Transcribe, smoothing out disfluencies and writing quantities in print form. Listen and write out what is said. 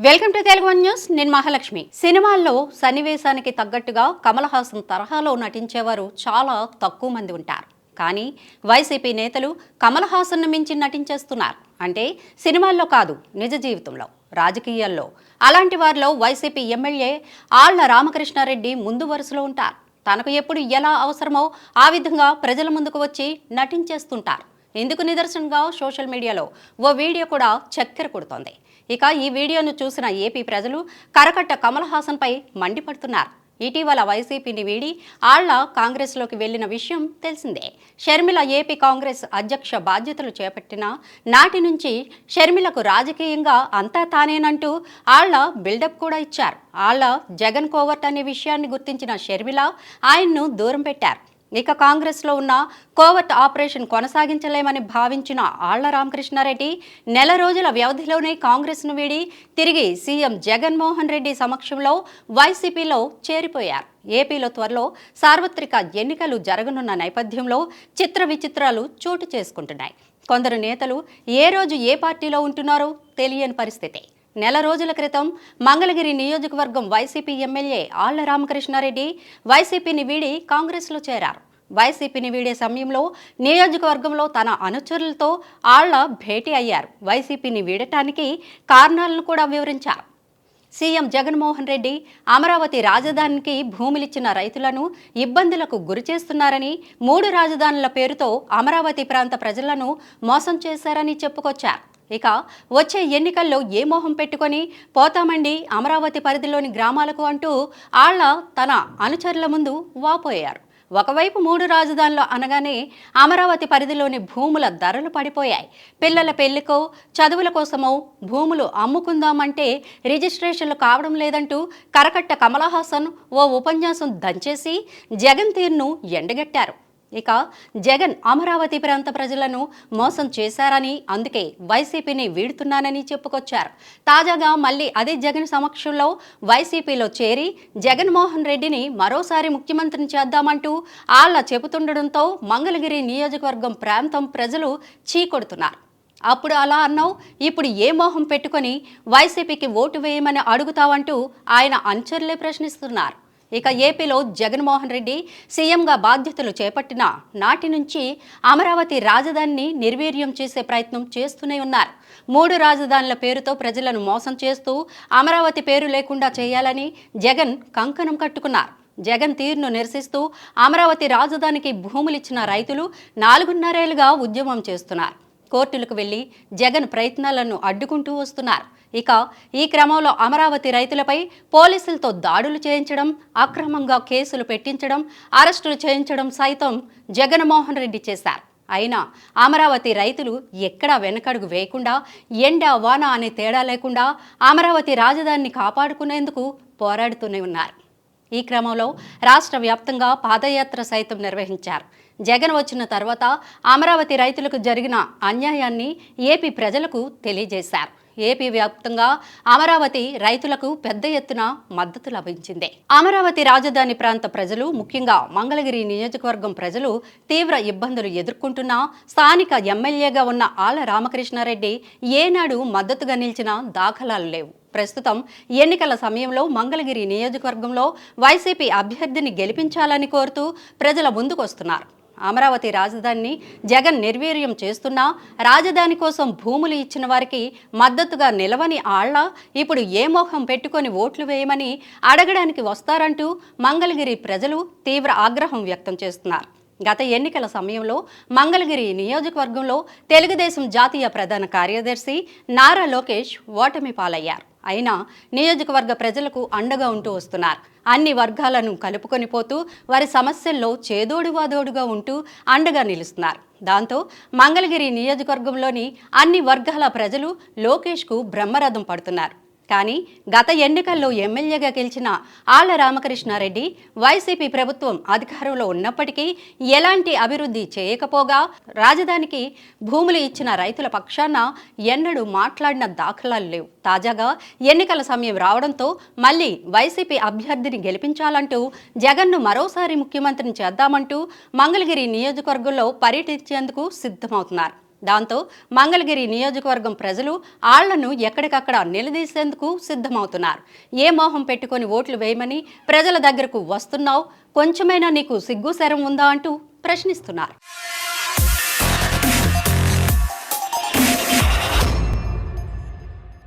Welcome to Telugu one news. నేను మహాలక్ష్మి. సినిమాల్లో సన్నివేశానికి తగ్గట్టుగా కమల్ హాసన్ తరహాలో నటించేవారు చాలా తక్కువ మంది ఉంటారు. కానీ వైసీపీ నేతలు కమల్ హాసన్ను మించి నటించేస్తున్నారు. అంటే సినిమాల్లో కాదు, నిజ జీవితంలో, రాజకీయాల్లో. అలాంటి వారిలో వైసీపీ ఎమ్మెల్యే ఆళ్ల రామకృష్ణారెడ్డి ముందు వరుసలో ఉంటారు. తనకు ఎప్పుడు ఎలా అవసరమో ఆ విధంగా ప్రజల ముందుకు వచ్చి నటించేస్తుంటారు. ఇందుకు నిదర్శనంగా సోషల్ మీడియాలో ఓ వీడియో కూడా చక్కెర కొడుతోంది. ఇక ఈ వీడియోను చూసిన ఏపీ ప్రజలు కరకట్ట కమల్ హాసన్ పై మండిపడుతున్నారు. ఇటీవల వైసీపీని వీడి ఆళ్ల కాంగ్రెస్లోకి వెళ్లిన విషయం తెలిసిందే. షర్మిల ఏపీ కాంగ్రెస్ అధ్యక్ష బాధ్యతలు చేపట్టిన నాటి నుంచి షర్మిలకు రాజకీయంగా అంతా తానేనంటూ ఆళ్ల బిల్డప్ కూడా ఇచ్చారు. ఆళ్ల జగన్ కోవర్ట్ అనే విషయాన్ని గుర్తించిన షర్మిల ఆయన్ను దూరం పెట్టారు. ఇక కాంగ్రెస్లో ఉన్న కోవర్ట్ ఆపరేషన్ కొనసాగించలేమని భావించిన ఆళ్ల రామకృష్ణారెడ్డి నెల రోజుల వ్యవధిలోనే కాంగ్రెస్ను వీడి తిరిగి సీఎం జగన్మోహన్ రెడ్డి సమక్షంలో వైసీపీలో చేరిపోయారు. ఏపీలో త్వరలో సార్వత్రిక ఎన్నికలు జరగనున్న నేపథ్యంలో చిత్ర విచిత్రాలు చోటు చేసుకుంటున్నాయి. కొందరు నేతలు ఏ రోజు ఏ పార్టీలో ఉంటున్నారో తెలియని పరిస్థితి. నెల రోజుల క్రితం మంగళగిరి నియోజకవర్గం వైసీపీ ఎమ్మెల్యే ఆళ్ల రామకృష్ణారెడ్డి వైసీపీని వీడి కాంగ్రెస్లో చేరారు. వైసీపీని వీడే సమయంలో నియోజకవర్గంలో తన అనుచరులతో ఆళ్ల భేటీ అయ్యారు. వైసీపీని వీడటానికి కారణాలను కూడా వివరించారు. సీఎం జగన్మోహన్ రెడ్డి అమరావతి రాజధానికి భూములిచ్చిన రైతులను ఇబ్బందులకు గురిచేస్తున్నారని, 3 రాజధానుల పేరుతో అమరావతి ప్రాంత ప్రజలను మోసం చేశారని చెప్పుకొచ్చారు. ఇక వచ్చే ఎన్నికల్లో ఏ మోహం పెట్టుకొని పోతామండి అమరావతి పరిధిలోని గ్రామాలకు అంటూ ఆళ్ల తన అనుచరుల ముందు వాపోయారు. ఒకవైపు 3 రాజధానులు అనగానే అమరావతి పరిధిలోని భూముల ధరలు పడిపోయాయి. పిల్లల పెళ్లికో చదువుల కోసమో భూములు అమ్ముకుందామంటే రిజిస్ట్రేషన్లు కావడం లేదంటూ కరకట్ట కమల్ హాసన్ ఓ ఉపన్యాసం దంచేసి జగన్ తీరును ఎండగట్టారు. ఇక జగన్ అమరావతి ప్రాంత ప్రజలను మోసం చేశారని, అందుకే వైసీపీని వీడుతున్నానని చెప్పుకొచ్చారు. తాజాగా మళ్ళీ అదే జగన్ సమక్షంలో వైసీపీలో చేరి జగన్మోహన్ రెడ్డిని మరోసారి ముఖ్యమంత్రిని చేద్దామంటూ ఆళ్ల చెబుతుండడంతో మంగళగిరి నియోజకవర్గం ప్రాంతం ప్రజలు చీకొడుతున్నారు. అప్పుడు అలా అన్నావు, ఇప్పుడు ఏ మోహం పెట్టుకొని వైసీపీకి ఓటు వేయమని అడుగుతావంటూ ఆయన అనుచరులే ప్రశ్నిస్తున్నారు. ఇక ఏపీలో జగన్మోహన్ రెడ్డి సీఎంగా బాధ్యతలు చేపట్టిన నాటి నుంచి అమరావతి రాజధానిని నిర్వీర్యం చేసే ప్రయత్నం చేస్తూనే ఉన్నారు. 3 రాజధానుల పేరుతో ప్రజలను మోసం చేస్తూ అమరావతి పేరు లేకుండా చేయాలని జగన్ కంకణం కట్టుకున్నారు. జగన్ తీరును నిరసిస్తూ అమరావతి రాజధానికి భూములిచ్చిన రైతులు 4.5 ఏళ్లుగా ఉద్యమం చేస్తున్నారు. కోర్టులకు వెళ్లి జగన్ ప్రయత్నాలను అడ్డుకుంటూ వస్తున్నారు. ఇక ఈ క్రమంలో అమరావతి రైతులపై పోలీసులతో దాడులు చేయించడం, అక్రమంగా కేసులు పెట్టించడం, అరెస్టులు చేయించడం సైతం జగన్మోహన్ రెడ్డి చేశారు. అయినా అమరావతి రైతులు ఎక్కడా వెనకడుగు వేయకుండా, ఎండ వాన అనే తేడా లేకుండా అమరావతి రాజధానిని కాపాడుకునేందుకు పోరాడుతూనే ఉన్నారు. ఈ క్రమంలో రాష్ట్ర వ్యాప్తంగా పాదయాత్ర సైతం నిర్వహించారు. జగన్ వచ్చిన తర్వాత అమరావతి రైతులకు జరిగిన అన్యాయాన్ని ఏపీ ప్రజలకు తెలియజేశారు. ఏపీ వ్యాప్తంగా అమరావతి రైతులకు పెద్ద ఎత్తున మద్దతు లభించింది. అమరావతి రాజధాని ప్రాంత ప్రజలు, ముఖ్యంగా మంగళగిరి నియోజకవర్గం ప్రజలు తీవ్ర ఇబ్బందులు ఎదుర్కొంటున్నా స్థానిక ఎమ్మెల్యేగా ఉన్న ఆళ్ల రామకృష్ణారెడ్డి ఏనాడు మద్దతుగా నిలిచిన దాఖలాలు లేవు. ప్రస్తుతం ఎన్నికల సమయంలో మంగళగిరి నియోజకవర్గంలో వైసీపీ అభ్యర్థిని గెలిపించాలని కోరుతూ ప్రజల ముందుకొస్తున్నారు. అమరావతి రాజధానిని జగన్ నిర్వీర్యం చేస్తున్నా రాజధాని కోసం భూములు ఇచ్చిన వారికి మద్దతుగా నిలవని ఆళ్ల ఇప్పుడు ఏ మోహం పెట్టుకొని ఓట్లు వేయమని అడగడానికి వస్తారంటూ మంగళగిరి ప్రజలు తీవ్ర ఆగ్రహం వ్యక్తం చేస్తున్నారు. గత ఎన్నికల సమయంలో మంగళగిరి నియోజకవర్గంలో తెలుగుదేశం జాతీయ ప్రధాన కార్యదర్శి నారా లోకేష్ ఓటమి పాలయ్యారు. అయినా నియోజకవర్గ ప్రజలకు అండగా ఉంటూ వస్తున్నారు. అన్ని వర్గాలను కలుపుకొని పోతూ వారి సమస్యల్లో చేదోడువాదోడుగా ఉంటూ అండగా నిలుస్తున్నారు. దాంతో మంగళగిరి నియోజకవర్గంలోని అన్ని వర్గాల ప్రజలు లోకేష్కు బ్రహ్మరథం పడుతున్నారు. కానీ గత ఎన్నికల్లో ఎమ్మెల్యేగా గెలిచిన ఆళ్ల రామకృష్ణారెడ్డి వైసీపీ ప్రభుత్వం అధికారంలో ఉన్నప్పటికీ ఎలాంటి అభివృద్ధి చేయకపోగా రాజధానికి భూములు ఇచ్చిన రైతుల పక్షాన ఎన్నడూ మాట్లాడిన దాఖలాలు లేవు. తాజాగా ఎన్నికల సమయం రావడంతో మళ్ళీ వైసీపీ అభ్యర్థిని గెలిపించాలంటూ జగన్ను మరోసారి ముఖ్యమంత్రిని చేద్దామంటూ మంగళగిరి నియోజకవర్గంలో పర్యటించేందుకు సిద్ధమవుతున్నారు. దాంతో మంగళగిరి నియోజకవర్గం ప్రజలు ఆళ్లను ఎక్కడికక్కడ నిలదీసేందుకు సిద్ధమవుతున్నారు. ఏ మోహం పెట్టుకొని ఓట్లు వేయమని ప్రజల దగ్గరకు వస్తున్నావు, కొంచెమైనా నీకు సిగ్గు శరం ఉందా అంటూ ప్రశ్నిస్తున్నారు.